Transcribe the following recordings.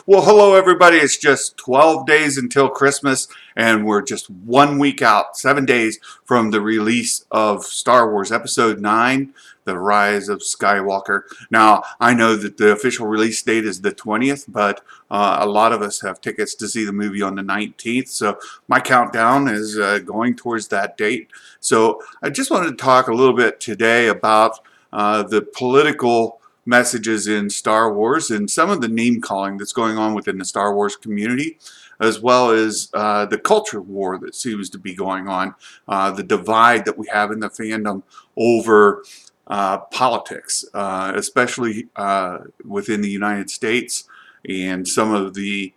Well, hello everybody. It's just 12 days until Christmas, and we're just 1 week out, 7 days from the release of Star Wars Episode 9, The Rise of Skywalker. Now, I know that the official release date is the 20th, but a lot of us have tickets to see the movie on the 19th, so my countdown is going towards that date. So I just wanted to talk a little bit today about the political messages in Star Wars and some of the name calling that's going on within the Star Wars community, as well as the culture war that seems to be going on, the divide that we have in the fandom over politics, especially within the United States, and some of the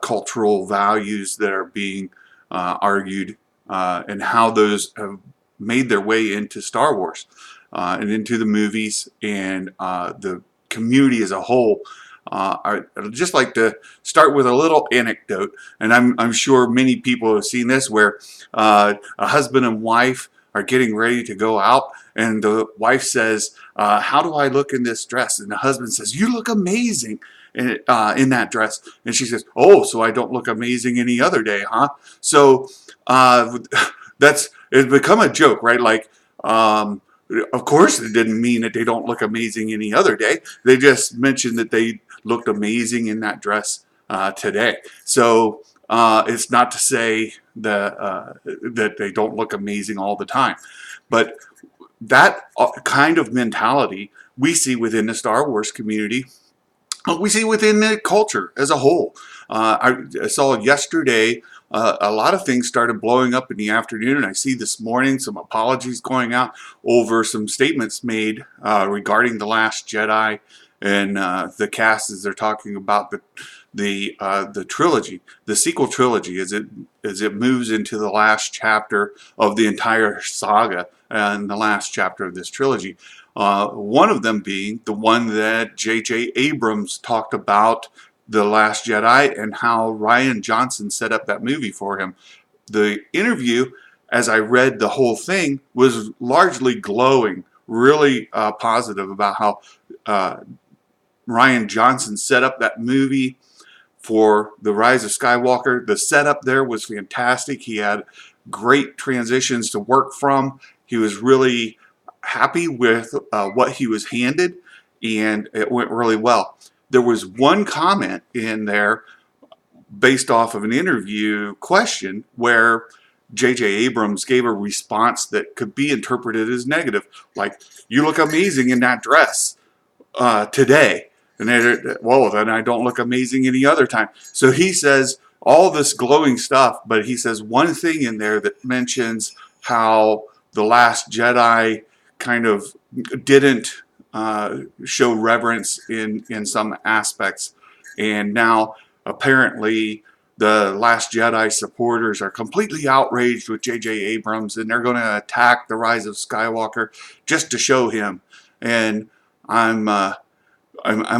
cultural values that are being argued and how those have made their way into Star Wars. And into the movies and the community as a whole. I'd just like to start with a little anecdote, and I'm sure many people have seen this, where a husband and wife are getting ready to go out, and the wife says, how do I look in this dress? And the husband says, you look amazing in that dress. And she says, oh, so I don't look amazing any other day, huh? So it's become a joke, right? Like, of course, it didn't mean that they don't look amazing any other day. They just mentioned that they looked amazing in that dress today. So it's not to say that they don't look amazing all the time. But that kind of mentality we see within the Star Wars community. We see within the culture as a whole. I saw yesterday a lot of things started blowing up in the afternoon, and I see this morning some apologies going out over some statements made regarding The Last Jedi and the cast as they're talking about the trilogy, the sequel trilogy, as it moves into the last chapter of the entire saga and the last chapter of this trilogy. One of them being the one that J.J. Abrams talked about, The Last Jedi, and how Rian Johnson set up that movie for him. The interview, as I read the whole thing, was largely glowing, really positive about how Rian Johnson set up that movie for The Rise of Skywalker. The setup there was fantastic. He had great transitions to work from. He was really happy with what he was handed, and it went really well. There was one comment in there based off of an interview question where J.J. Abrams gave a response that could be interpreted as negative, like, you look amazing in that dress today. And well, then I don't look amazing any other time. So he says all this glowing stuff, but he says one thing in there that mentions how The Last Jedi kind of didn't show reverence in some aspects. And now apparently the Last Jedi supporters are completely outraged with J.J. Abrams, and they're going to attack The Rise of Skywalker just to show him. And I'm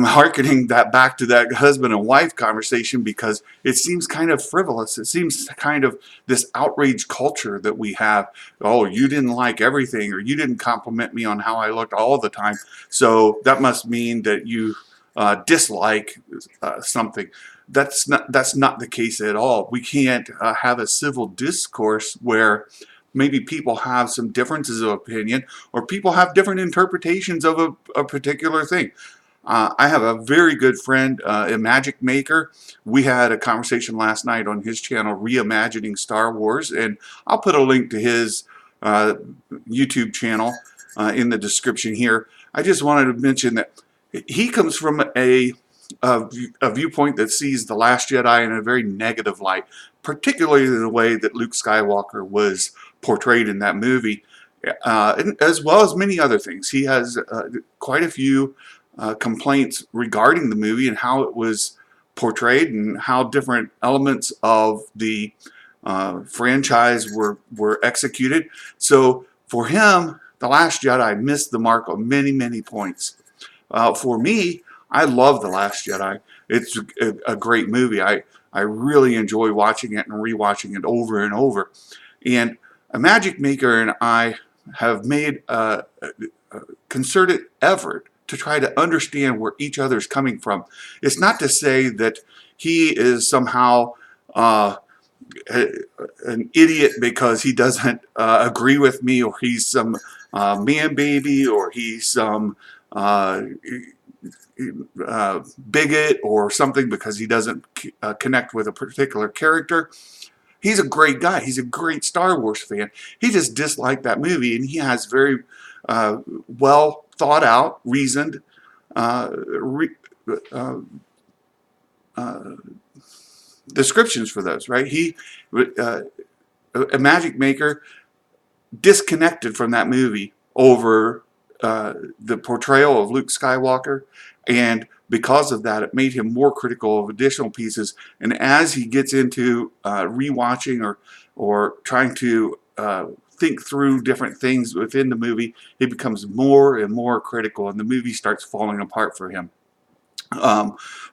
hearkening that back to that husband and wife conversation, because it seems kind of frivolous. It seems kind of this outrage culture that we have. Oh, you didn't like everything, or you didn't compliment me on how I looked all the time, so that must mean that you dislike something. That's not the case at all. We can't have a civil discourse where maybe people have some differences of opinion, or people have different interpretations of a particular thing. I have a very good friend, a magic maker. We had a conversation last night on his channel, Reimagining Star Wars, and I'll put a link to his YouTube channel in the description here. I just wanted to mention that he comes from a viewpoint that sees The Last Jedi in a very negative light, particularly the way that Luke Skywalker was portrayed in that movie, and as well as many other things. He has quite a few complaints regarding the movie and how it was portrayed, and how different elements of the franchise were executed. So for him, The Last Jedi missed the mark on many points. For me, I love The Last Jedi. It's a great movie. I really enjoy watching it and rewatching it over and over. And a magic maker and I have made a concerted effort to try to understand where each other is coming from. It's not to say that he is somehow an idiot because he doesn't agree with me, or he's some man baby, or he's some bigot or something because he doesn't connect with a particular character. He's a great guy. He's a great Star Wars fan. He just disliked that movie, and he has very well thought out, reasoned re, uh, descriptions for those. Right? A magic maker, disconnected from that movie over the portrayal of Luke Skywalker, and because of that, it made him more critical of additional pieces. And as he gets into rewatching or trying to think through different things within the movie, he becomes more and more critical, and the movie starts falling apart for him.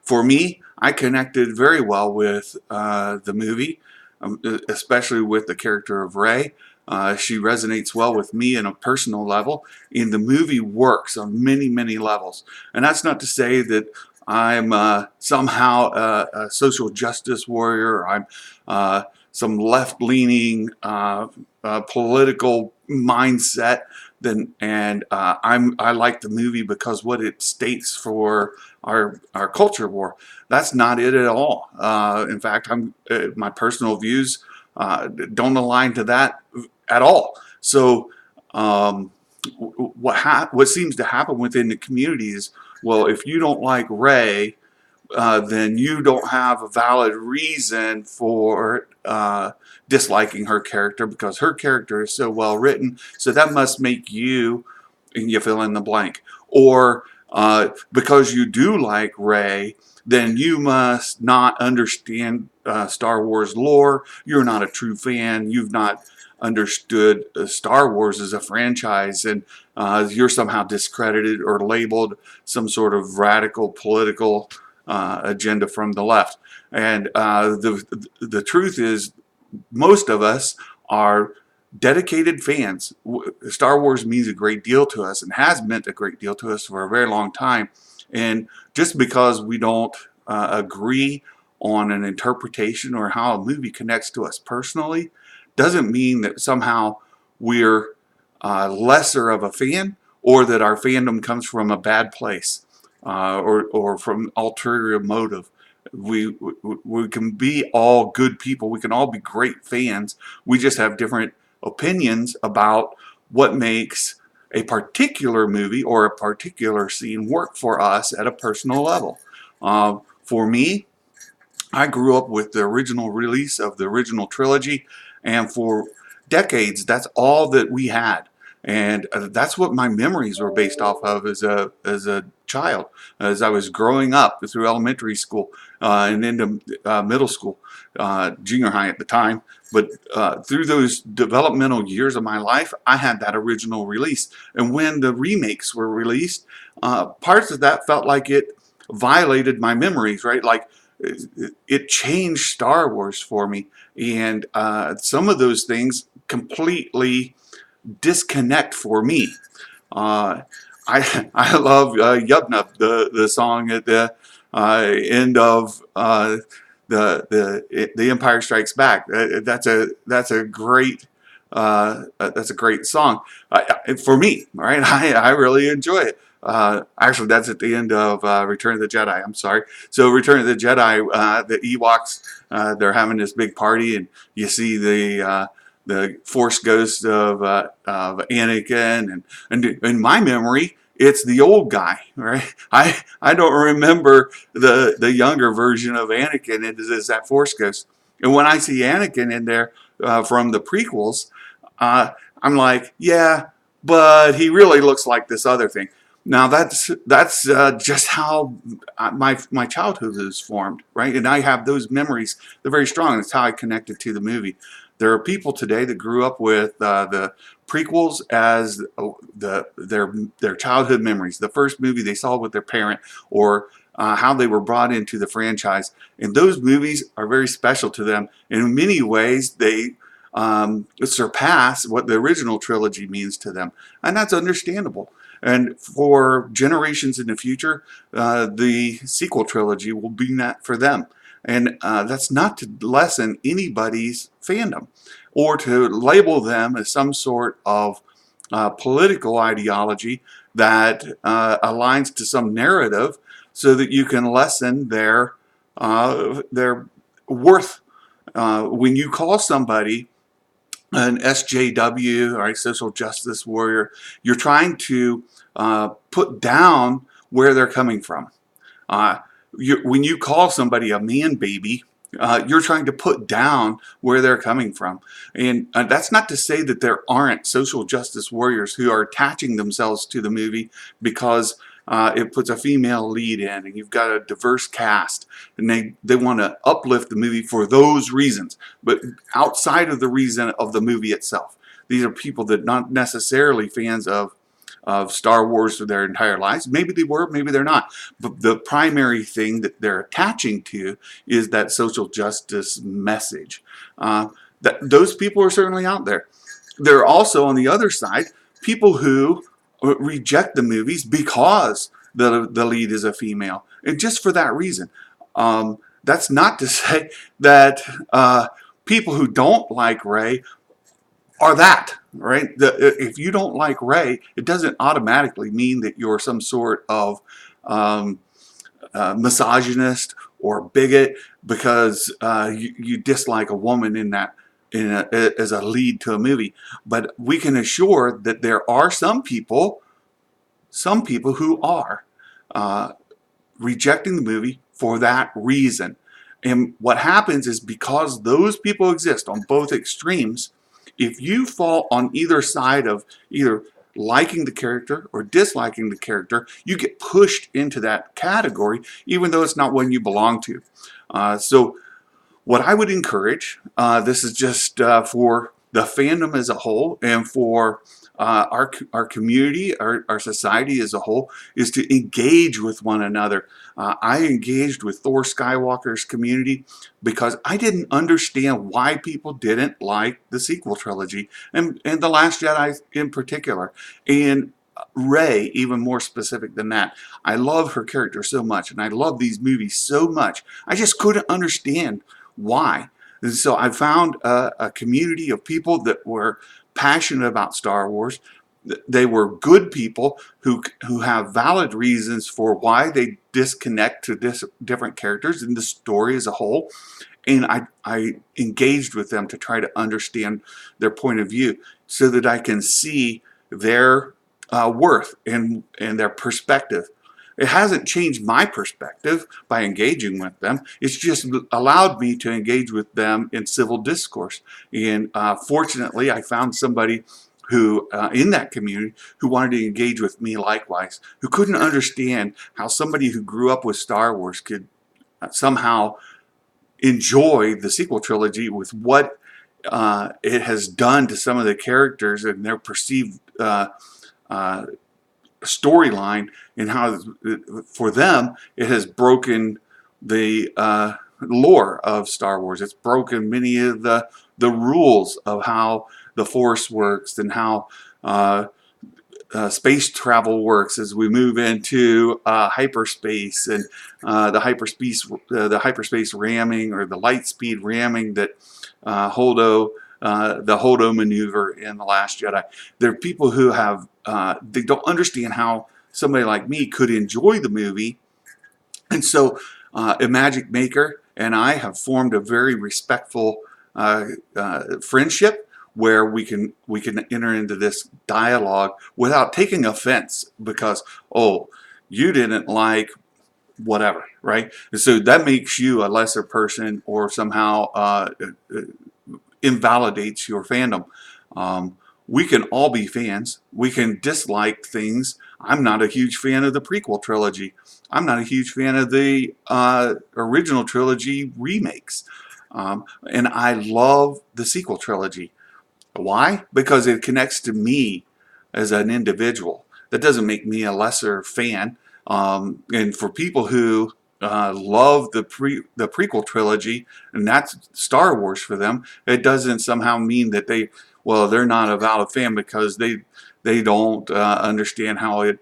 For me, I connected very well with the movie, especially with the character of Rey. She resonates well with me on a personal level, and the movie works on many, many levels. And that's not to say that I'm somehow a social justice warrior, or I'm some left-leaning political mindset. I like the movie because what it states for our culture war. That's not it at all. In fact, my personal views don't align to that at all. So what seems to happen within the community is, well, if you don't like Rey, then you don't have a valid reason for disliking her character, because her character is so well written. So that must make you, and you fill in the blank. Or because you do like Rey, then you must not understand Star Wars lore. You're not a true fan. You've not understood Star Wars as a franchise, and you're somehow discredited or labeled some sort of radical political agenda from the left. And the truth is, most of us are dedicated fans. Star Wars means a great deal to us, and has meant a great deal to us for a very long time. And just because we don't agree on an interpretation or how a movie connects to us personally, doesn't mean that somehow we're lesser of a fan, or that our fandom comes from a bad place, or from ulterior motive. We can be all good people. We can all be great fans. We just have different opinions about what makes a particular movie or a particular scene work for us at a personal level. For me, I grew up with the original release of the original trilogy, and for decades, that's all that we had. And that's what my memories were based off of as a child, as I was growing up through elementary school and into middle school, junior high at the time. But through those developmental years of my life, I had that original release. And when the remakes were released, parts of that felt like it violated my memories, right? Like it changed Star Wars for me. And some of those things completely disconnect for me. I love Yubnub, the song at the end of the Empire Strikes Back. That's a great song for me. Right, I really enjoy it. Actually, that's at the end of Return of the Jedi. I'm sorry. So Return of the Jedi, the Ewoks, they're having this big party, and you see the Force ghost of Anakin, and in my memory, it's the old guy, right? I don't remember the younger version of Anakin as that Force ghost. And when I see Anakin in there from the prequels, I'm like, yeah, but he really looks like this other thing. Now that's just how my childhood is formed, right? And I have those memories. They're very strong. That's how I connected to the movie. There are people today that grew up with the prequels as their childhood memories, the first movie they saw with their parent, or how they were brought into the franchise. And those movies are very special to them. And in many ways, they surpass what the original trilogy means to them. And that's understandable. And for generations in the future, the sequel trilogy will be that for them. And that's not to lessen anybody's fandom or to label them as some sort of political ideology that aligns to some narrative so that you can lessen their worth. When you call somebody an SJW, or a social justice warrior, you're trying to put down where they're coming from. Uh, when you call somebody a man baby, you're trying to put down where they're coming from. And that's not to say that there aren't social justice warriors who are attaching themselves to the movie because it puts a female lead in and you've got a diverse cast and they want to uplift the movie for those reasons. But outside of the reason of the movie itself, these are people that not necessarily fans of Star Wars for their entire lives. Maybe they were, maybe they're not. But the primary thing that they're attaching to is that social justice message. Those people are certainly out there. There are also, on the other side, people who reject the movies because the lead is a female. And just for that reason. That's not to say that people who don't like Rey are that, right? If you don't like Rey, it doesn't automatically mean that you're some sort of misogynist or bigot because you dislike a woman as a lead to a movie. But we can assure that there are some people who are rejecting the movie for that reason. And what happens is because those people exist on both extremes, if you fall on either side of either liking the character or disliking the character, you get pushed into that category, even though it's not one you belong to. So what I would encourage, this is just for the fandom as a whole and for our community, our society as a whole, is to engage with one another. I engaged with Thor Skywalker's community because I didn't understand why people didn't like the sequel trilogy and The Last Jedi in particular. And Rey, even more specific than that. I love her character so much and I love these movies so much. I just couldn't understand why. And so I found a community of people that were passionate about Star Wars. They were good people who have valid reasons for why they disconnect to different characters in the story as a whole. And I engaged with them to try to understand their point of view so that I can see their worth and their perspective. It hasn't changed my perspective by engaging with them. It's just allowed me to engage with them in civil discourse. And fortunately, I found somebody who, in that community, who wanted to engage with me likewise, who couldn't understand how somebody who grew up with Star Wars could somehow enjoy the sequel trilogy with what it has done to some of the characters and their perceived storyline, and how for them it has broken the lore of Star Wars. It's broken many of the rules of how the Force works and how space travel works as we move into hyperspace and the hyperspace ramming or the light speed ramming that the Holdo maneuver in The Last Jedi. There are people who have they don't understand how somebody like me could enjoy the movie, and so a Magic Maker and I have formed a very respectful friendship where we can enter into this dialogue without taking offense because, oh, you didn't like whatever, right? And so that makes you a lesser person or somehow invalidates your fandom. We can all be fans. We can dislike things. I'm not a huge fan of the prequel trilogy. I'm not a huge fan of the original trilogy remakes. And I love the sequel trilogy. Why? Because it connects to me as an individual. That doesn't make me a lesser fan. And for people who love the prequel trilogy, and that's Star Wars for them, it doesn't somehow mean that they're not a valid fan because They don't understand how it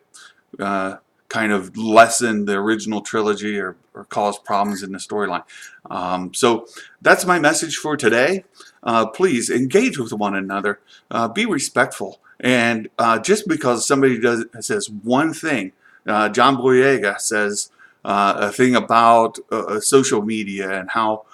kind of lessen the original trilogy or cause problems in the storyline. So that's my message for today. Please engage with one another, be respectful, and just because somebody says one thing, John Boyega says a thing about social media and how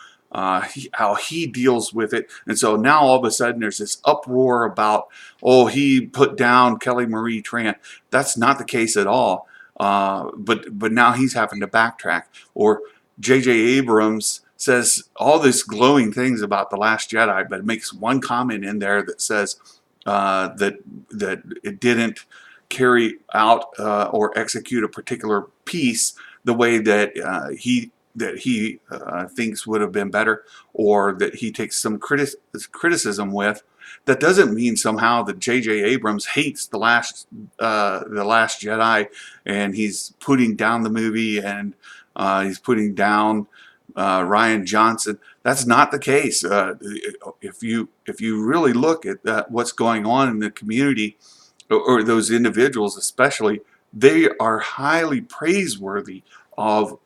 he deals with it, and so now all of a sudden there's this uproar about, oh, he put down Kelly Marie Tran. That's not the case at all. But now he's having to backtrack. Or J.J. Abrams says all these glowing things about The Last Jedi, but makes one comment in there that says that it didn't carry out or execute a particular piece the way that he thinks would have been better, or that he takes some criticism with. That doesn't mean somehow that J.J. Abrams hates the last Jedi, and he's putting down the movie, and he's putting down Rian Johnson. That's not the case. If you really look at what's going on in the community, or those individuals especially, they are highly praiseworthy of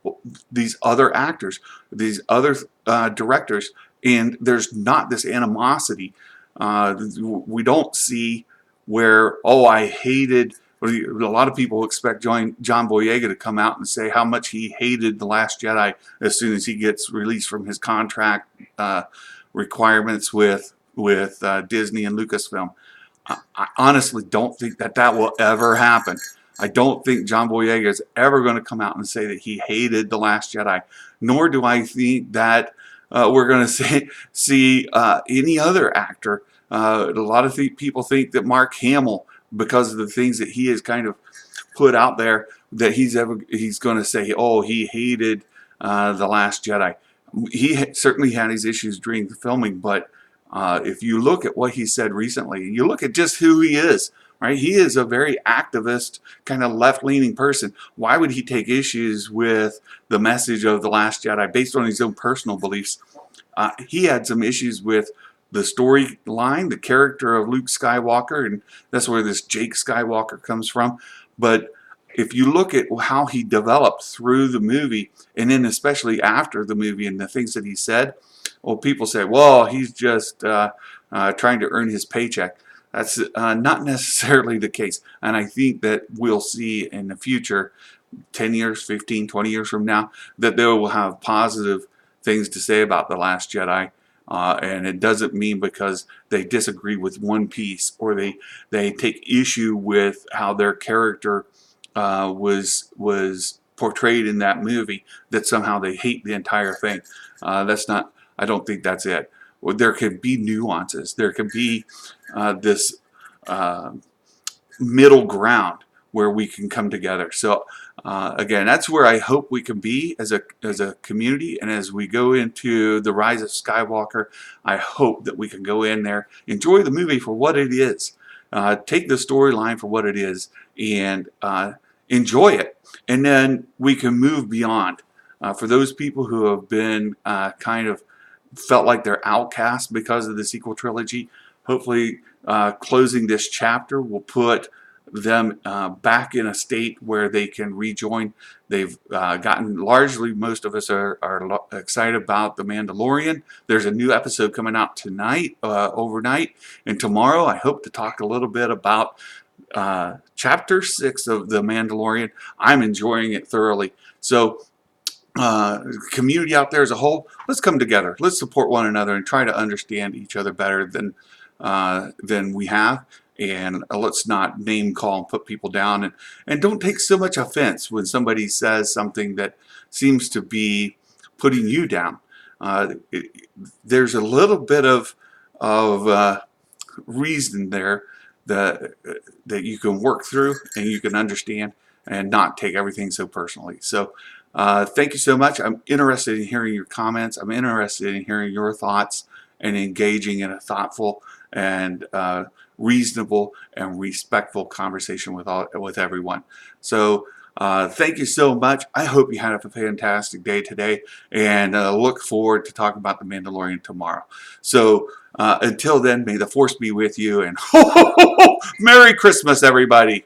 these other actors, these other directors, and there's not this animosity. We don't see where, oh, I hated. A lot of people expect John Boyega to come out and say how much he hated The Last Jedi as soon as he gets released from his contract requirements with Disney and Lucasfilm. I honestly don't think that will ever happen. I don't think John Boyega is ever going to come out and say that he hated The Last Jedi, nor do I think that we're going to see any other actor. A lot of people think that Mark Hamill, because of the things that he has kind of put out there, that he's going to say, oh, he hated The Last Jedi. He certainly had his issues during the filming, but if you look at what he said recently, you look at just who he is, right? He is a very activist, kind of left-leaning person. Why would he take issues with the message of The Last Jedi based on his own personal beliefs? He had some issues with the storyline, the character of Luke Skywalker, and that's where this Jake Skywalker comes from. But if you look at how he developed through the movie, and then especially after the movie and the things that he said, well, people say, well, he's just trying to earn his paycheck. That's not necessarily the case. And I think that we'll see in the future, 10 years, 15, 20 years from now, that they will have positive things to say about The Last Jedi. And it doesn't mean because they disagree with one piece, or they take issue with how their character was portrayed in that movie, that somehow they hate the entire thing. That's not. I don't think that's it. Well, there can be nuances. There can be this middle ground where we can come together. So again, that's where I hope we can be as a community, and as we go into The Rise of Skywalker, I hope that we can go in there, enjoy the movie for what it is, take the storyline for what it is, and enjoy it, and then we can move beyond. For those people who have been kind of felt like they're outcasts because of the sequel trilogy, hopefully closing this chapter will put them back in a state where they can rejoin. They've gotten, largely, most of us are excited about The Mandalorian. There's a new episode coming out tonight, overnight, and tomorrow I hope to talk a little bit about chapter 6 of The Mandalorian. I'm enjoying it thoroughly. So community out there as a whole, let's come together. Let's support one another and try to understand each other better than we have. And let's not name call and put people down. And don't take so much offense when somebody says something that seems to be putting you down. There's a little bit of reason there that you can work through and you can understand, and not take everything so personally. So thank you so much. I'm interested in hearing your comments. I'm interested in hearing your thoughts and engaging in a thoughtful and reasonable and respectful conversation with everyone. So thank you so much. I hope you had a fantastic day today, and look forward to talking about The Mandalorian tomorrow. So Until then, may the force be with you, and Merry Christmas, everybody.